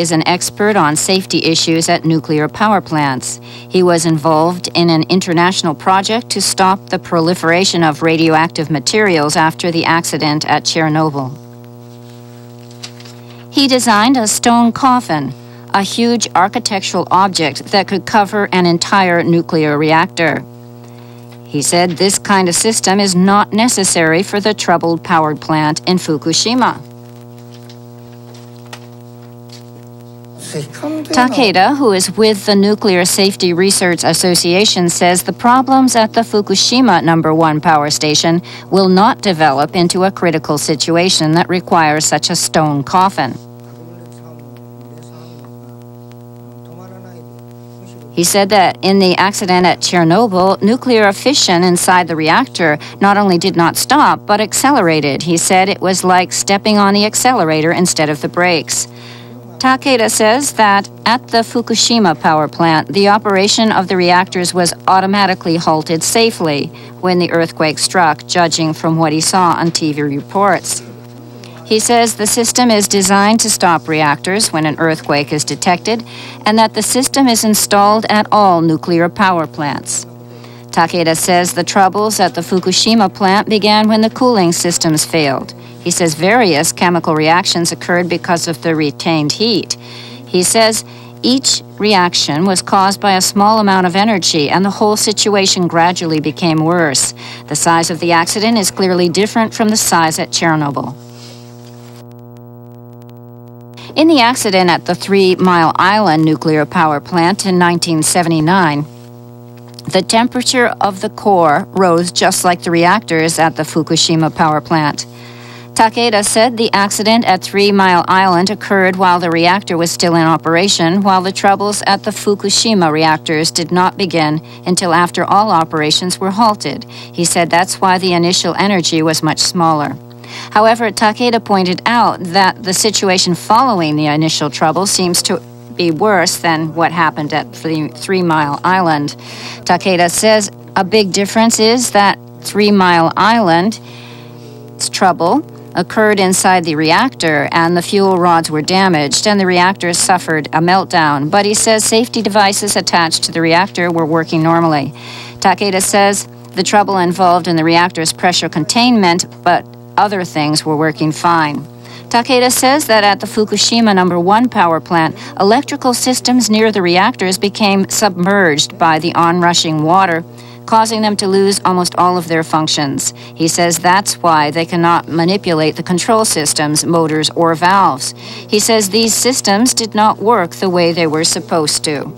is an expert on safety issues at nuclear power plants. He was involved in an international project to stop the proliferation of radioactive materials after the accident at Chernobyl. He designed a stone coffin, a huge architectural object that could cover an entire nuclear reactor. He said this kind of system is not necessary for the troubled power plant in Fukushima. Takeda, who is with the Nuclear Safety Research Association, says the problems at the Fukushima No. 1 power station will not develop into a critical situation that requires such a stone coffin. He said that in the accident at Chernobyl, nuclear fission inside the reactor not only did not stop, but accelerated. He said it was like stepping on the accelerator instead of the brakes. Takeda says that at the Fukushima power plant, the operation of the reactors was automatically halted safely when the earthquake struck, judging from what he saw on TV reports. He says the system is designed to stop reactors when an earthquake is detected, and that the system is installed at all nuclear power plants. Takeda says the troubles at the Fukushima plant began when the cooling systems failed. He says various chemical reactions occurred because of the retained heat. He says each reaction was caused by a small amount of energy, and the whole situation gradually became worse. The size of the accident is clearly different from the size at Chernobyl. In the accident at the 3 Mile Island nuclear power plant in 1979, the temperature of the core rose just like the reactors at the Fukushima power plant. Takeda said the accident at 3 Mile Island occurred while the reactor was still in operation, while the troubles at the Fukushima reactors did not begin until after all operations were halted. He said that's why the initial energy was much smaller. However, Takeda pointed out that the situation following the initial trouble seems to be worse than what happened at 3 Mile Island. Takeda says a big difference is that 3 Mile Island's trouble occurred inside the reactor, and the fuel rods were damaged, and the reactor suffered a meltdown. But he says safety devices attached to the reactor were working normally. Takeda says the trouble involved in the reactor's pressure containment, but other things were working fine. Takeda says that at the Fukushima No. 1 power plant, electrical systems near the reactors became submerged by the onrushing water, causing them to lose almost all of their functions. He says that's why they cannot manipulate the control systems, motors, or valves. He says these systems did not work the way they were supposed to.